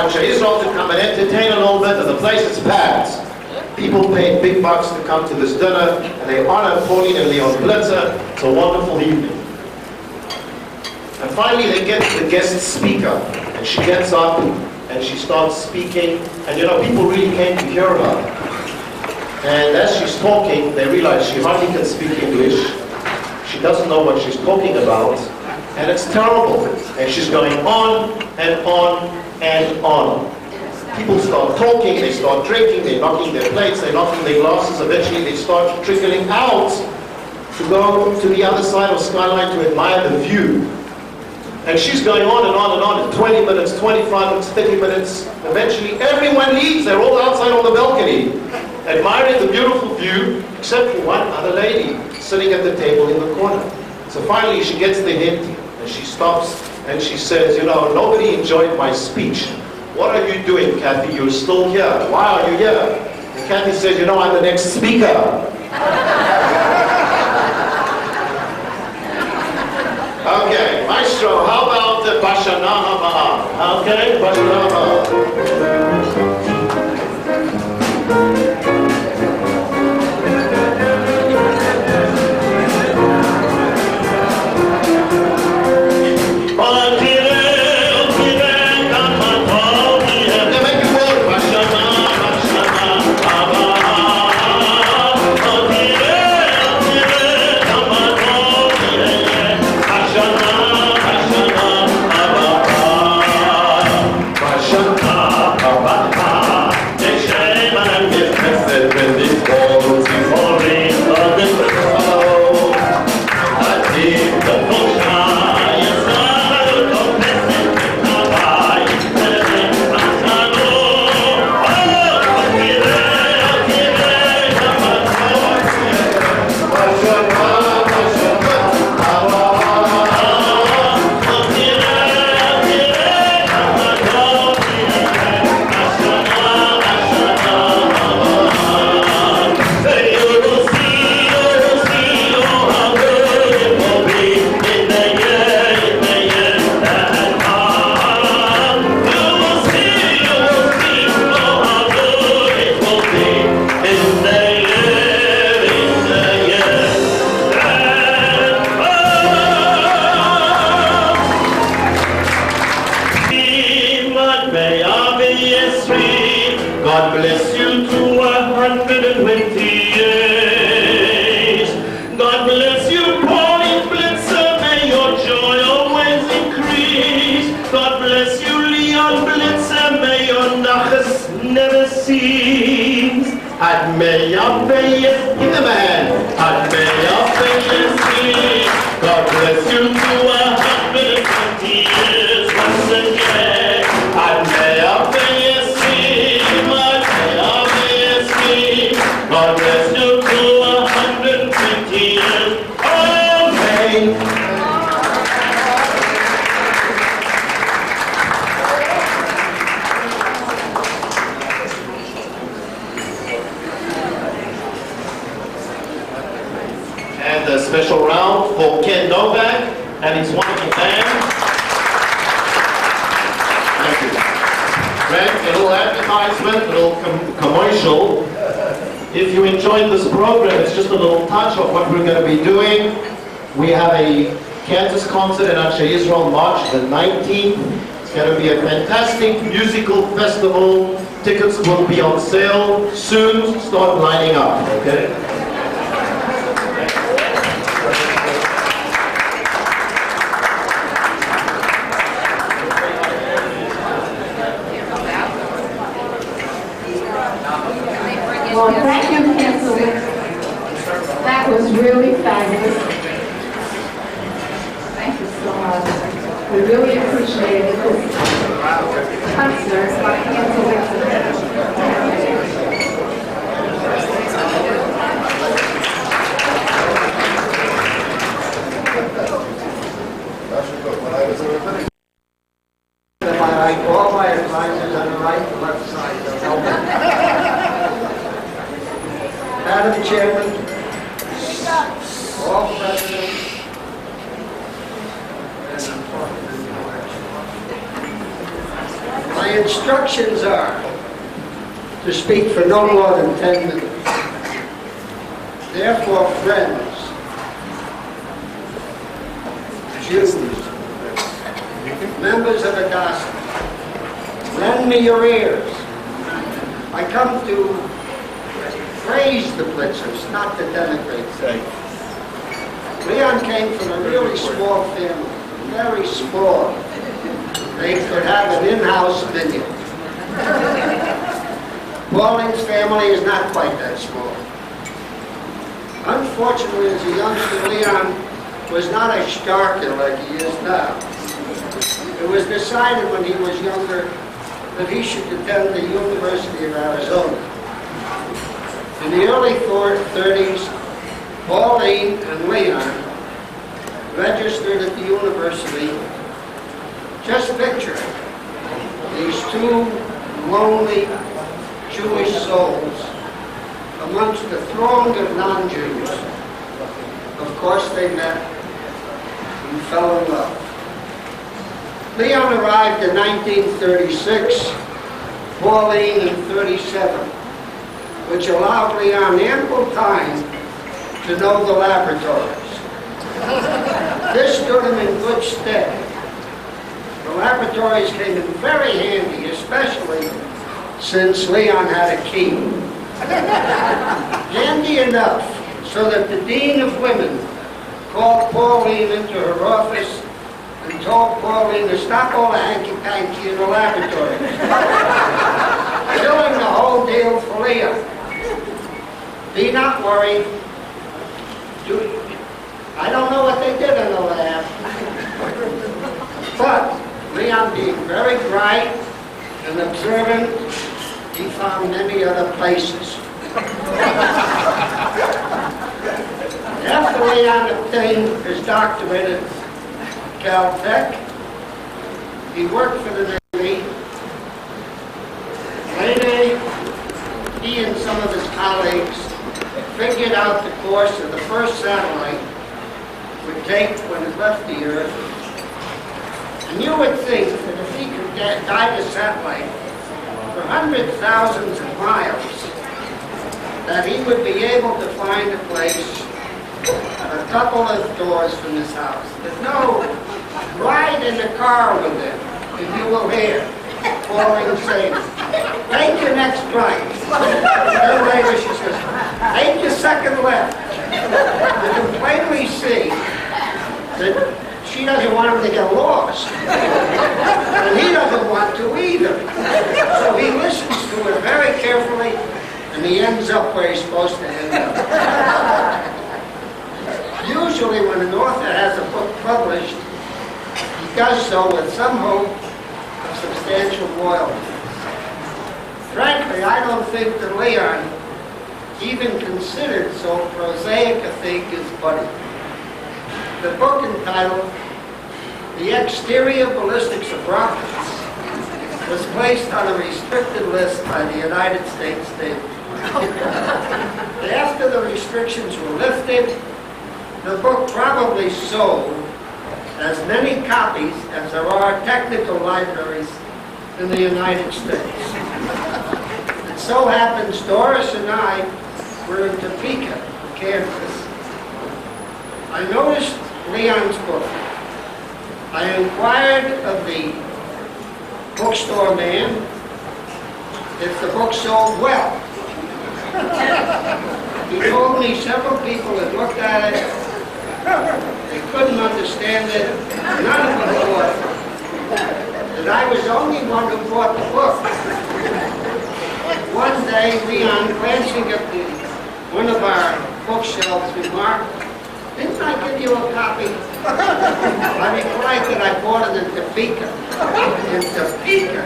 Anshe Israel to come and entertain a little bit, and the place is packed. People pay big bucks to come to this dinner, and they honor Pauline and Leon Blitzer. It's a wonderful evening. And finally they get to the guest speaker, and she gets up and she starts speaking, and you know, people really came to hear her. And as she's talking, they realize she hardly can speak English. She doesn't know what she's talking about, and it's terrible. And she's going on and on and on. People start talking, they start drinking, they're knocking their plates, they're knocking their glasses, eventually they start trickling out to go to the other side of Skyline to admire the view. And she's going on and on and on, 20 minutes, 25 minutes, 30 minutes. Eventually everyone leaves, they're all outside on the balcony, admiring the beautiful view, except for one other lady sitting at the table in the corner. So finally she gets the hint, and she stops and she says, you know, nobody enjoyed my speech. What are you doing, Kathy? You're still here. Why are you here? And Kathy says, you know, I'm the next speaker. Okay, Maestro, how about the Bashana Hama'a? Okay, Bashana Hama'a. God bless you to 120 years. God bless you, Pauline Blitzer, may your joy always increase. God bless you, Leon Blitzer, may your nachas never cease. Ad meya beyes, give him a hand. Ad meya beyes, God bless you to 120 years once again. Ad meya beyes. God bless you to 150 years. Amen. And a special round for Ken Novak and his wonderful band. Thank you. Greg, a little advertisement, a little commercial. If you enjoyed this program, it's just a little touch of what we're going to be doing. We have a Kansas concert in Anshe Israel, March the 19th. It's going to be a fantastic musical festival. Tickets will be on sale soon. Start lining up, okay? Well, thank you, Councilman. That was really fabulous. Thank you so much. We really appreciate it. This concert by Councilman. All my advisors on the right and left side of the helmet. Madam Chairman, all presidents, and my My instructions are to speak for no more than 10 minutes. Therefore, friends, Jews, members of Hadassah, lend me your ears. I come to praise the Blitzers, not to denigrate them. Leon came from a really small family, very small. They could have an in-house vineyard. Pauline's family is not quite that small. Unfortunately, as a youngster, Leon was not a starker like he is now. It was decided when he was younger that he should attend the University of Arizona. In the early 30s, Pauline and Leon registered at the university. Just picture these two lonely Jewish souls amongst the throng of non-Jews. Of course, they met and fell in love. Leon arrived in 1936, Pauline in 37, which allowed Leon ample time to know the laboratories. This stood him in good stead. The laboratories came in very handy, especially since Leon had a key. Handy enough so that the Dean of Women called Pauline into her office and told Pauline to stop all the hanky-panky in the laboratory, killing the whole deal for Leon. Be not worried. I don't know what they did in the lab, but Leon, being very bright and observant, he found many other places. After Leon obtained his doctorate at Caltech, he worked for the Navy. Later, he and some of his colleagues figured out the course of the first satellite would take when it left the Earth. And you would think that if he could guide a satellite for hundreds, thousands of miles, that he would be able to find a place a couple of doors from his house. There's no ride in the car with him, if you will hear Pauline saying, take your next right. Then later she says, take your second left. You can plainly see that she doesn't want him to get lost. And he doesn't want to either. So he listens to her very carefully, and he ends up where he's supposed to end up. Usually when an author has a book published, he does so with some hope of substantial royalty. Frankly, I don't think that Leon even considered so prosaic a thing as money. The book entitled The Exterior Ballistics of Rockets was placed on a restricted list by the United States Navy. After the restrictions were lifted, the book probably sold as many copies as there are technical libraries in the United States. It so happens Doris and I were in Topeka, Kansas. I noticed Leon's book. I inquired of the bookstore man if the book sold well. He told me several people had looked at it, they couldn't understand it, none of them bought it. And I was the only one who bought the book. One day, Leon, glancing at one of our bookshelves, remarked, didn't I give you a copy? I replied that I bought it in Topeka. In Topeka?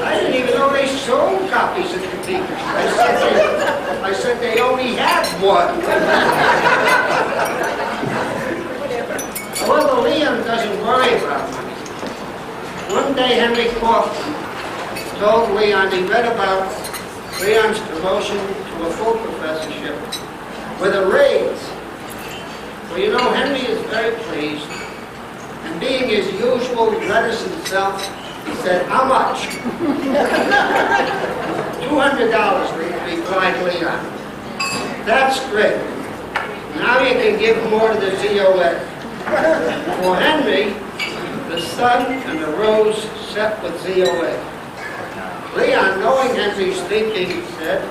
I didn't even know they sold copies in Topeka. I said they only had one. However, Leon doesn't worry about money. One day, Henry Kaufman told Leon he read about Leon's promotion to a full professorship with a raise. Well, you know, Henry is very pleased, and being his usual reticent self, He said, how much? $200, replied Leon. That's great. Now you can give more to the ZOA. For Henry, the sun and the rose set with ZOA. Leon, knowing Henry's thinking, said,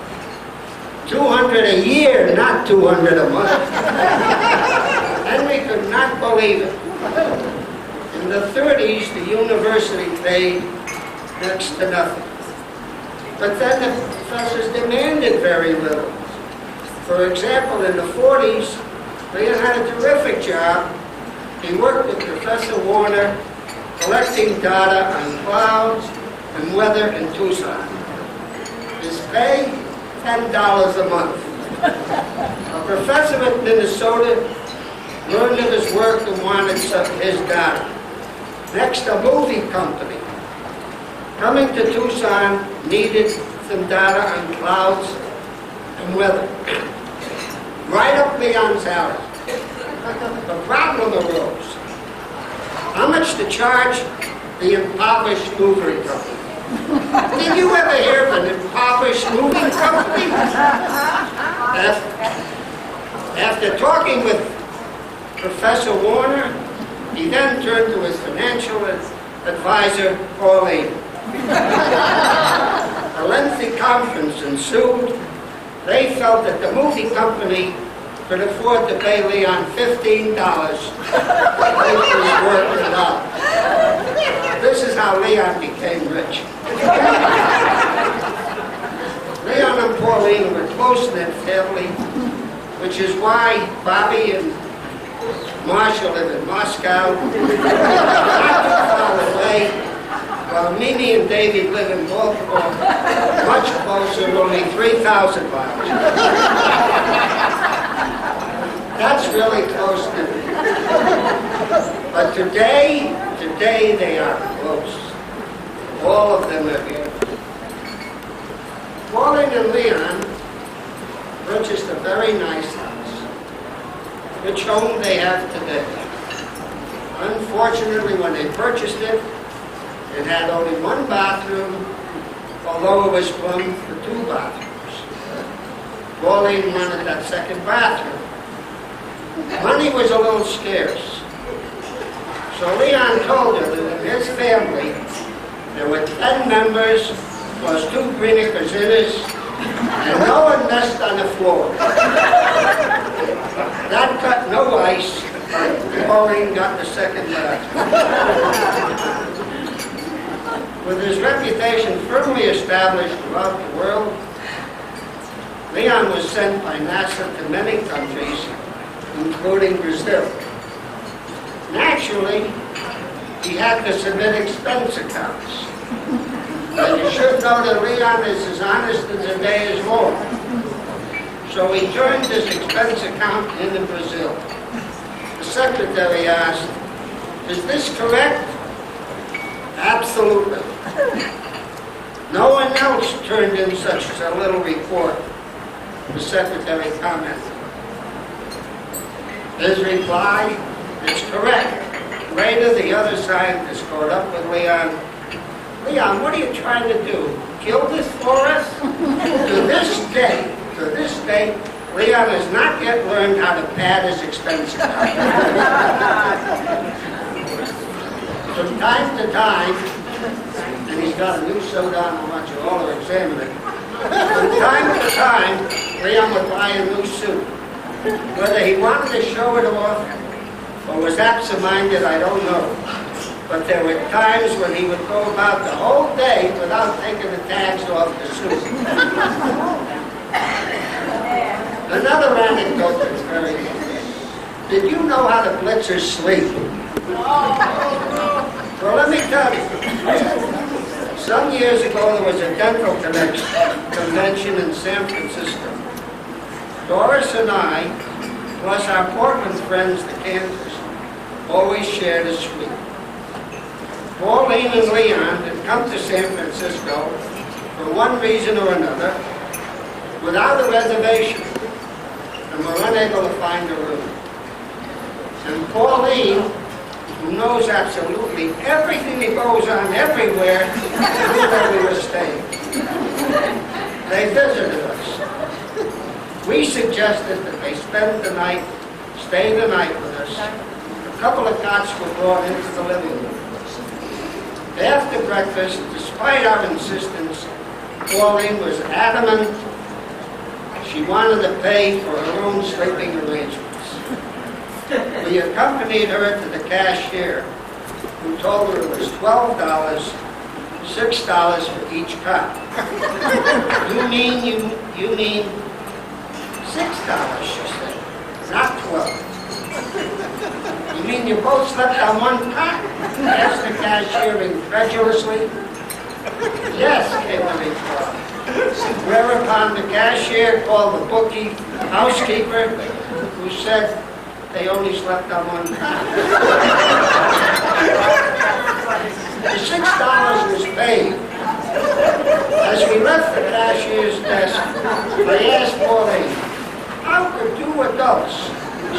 200 a year, not 200 a month. Henry could not believe it. In the 30s, the university paid next to nothing. But then the professors demanded very little. For example, in the 40s, Leon had a terrific job. He worked with Professor Warner, collecting data on clouds and weather in Tucson. His pay, $10 a month. A professor at Minnesota learned of his work and wanted some of his data. Next, a movie company coming to Tucson needed some data on clouds and weather. Right up Leon's alley. The problem arose. How much to charge the impoverished movie company? Did you ever hear of an impoverished movie company? After talking with Professor Warner, he then turned to his financial advisor, Pauline. A lengthy conference ensued. They felt that the movie company could afford to pay Leon $15 if he was working it out. This is how Leon became rich. Leon and Pauline were close-knit family, which is why Bobby and Marshall live in Moscow, not too far away, while Mimi and David live in Baltimore, much closer, only 3,000 miles. That's really close to me. But today they are close. All of them are here. Pauline and Leon purchased a very nice house, which home they have today. Unfortunately, when they purchased it, it had only one bathroom, although it was plumbed for 2 bathrooms. Pauline wanted that second bathroom. Money was a little scarce. So Leon told her that in his family, there were 10 members, plus 2 Greenick Zinners, and no one messed on the floor. That cut no ice, Pauline got the second bathroom. With his reputation firmly established throughout the world, Leon was sent by NASA to many countries, including Brazil. Naturally, he had to submit expense accounts. But you should know that Leon is as honest as the day is long. So he turned his expense account into Brazil. The secretary asked, "Is this correct?" "Absolutely." No one else turned in such a little report, the secretary commented. His reply, "It's correct." Later, the other scientist caught up with Leon. "Leon, what are you trying to do? Kill this for us?" To this day, Leon has not yet learned how to pad his expense account. From time to time, and he's got a new suit on, I want you all to examine it. From time to time, Leon would buy a new suit. Whether he wanted to show it off or was absent-minded, I don't know. But there were times when he would go about the whole day without taking the tags off the suit. Another anecdote that's very funny. Did you know how the Blitzers sleep? Well, let me tell you. Some years ago, there was a dental convention in San Francisco. Doris and I, plus our Portland friends, the Kansas, always shared a suite. Pauline and Leon had come to San Francisco for one reason or another without a reservation and were unable to find a room. And Pauline who knows absolutely everything that goes on everywhere, knew where we were staying. They visited us. We suggested that they stay the night with us. A couple of cots were brought into the living room. After breakfast, despite our insistence, Pauline was adamant she wanted to pay for her own sleeping arrangements. We accompanied her to the cashier, who told her it was $12, $6 for each cot. You mean $6, she said, not 12. You mean you both slept on one cot? Asked the cashier incredulously. Yes, came the reply. Whereupon the cashier called the housekeeper, who said they only slept on one cot. The $6 was paid. As we left the cashier's desk, I asked Pauline, how could two adults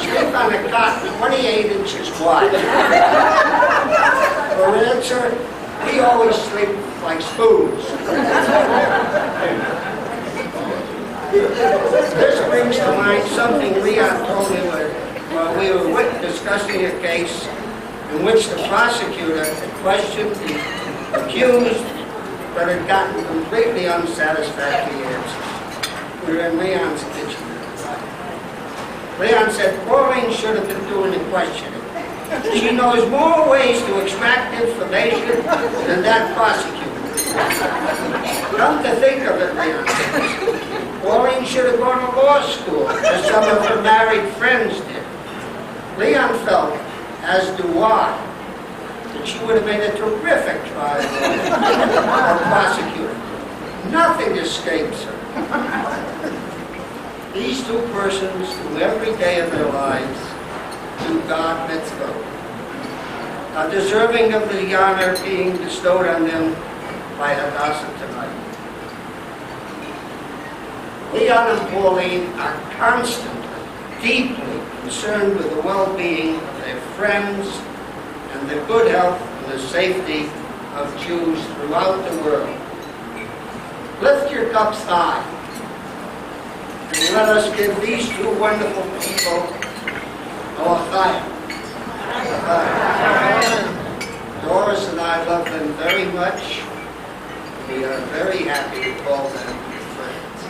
sleep on a cot 28 inches wide? For answer, we always sleep like spoons. This brings to mind something Leon told me while we were discussing a case in which the prosecutor had questioned the accused but had gotten completely unsatisfactory answers. We were in Leon's kitchen. Leon said, Pauline should have been doing the questioning. She knows more ways to extract information than that prosecutor. Come to think of it, Leon says, Pauline should have gone to law school, as some of her married friends did. Leon felt, as do I, that she would have made a terrific trial or prosecutor. Nothing escapes her. These two persons who every day of their lives do God mitzvah are deserving of the honor being bestowed on them by Hadassah tonight. Leon and Pauline are constantly, deeply concerned with the well-being of their friends and the good health and the safety of Jews throughout the world. Lift your cups high and let us give these two wonderful people our thanks. Doris and I love them very much. We are very happy to call them friends.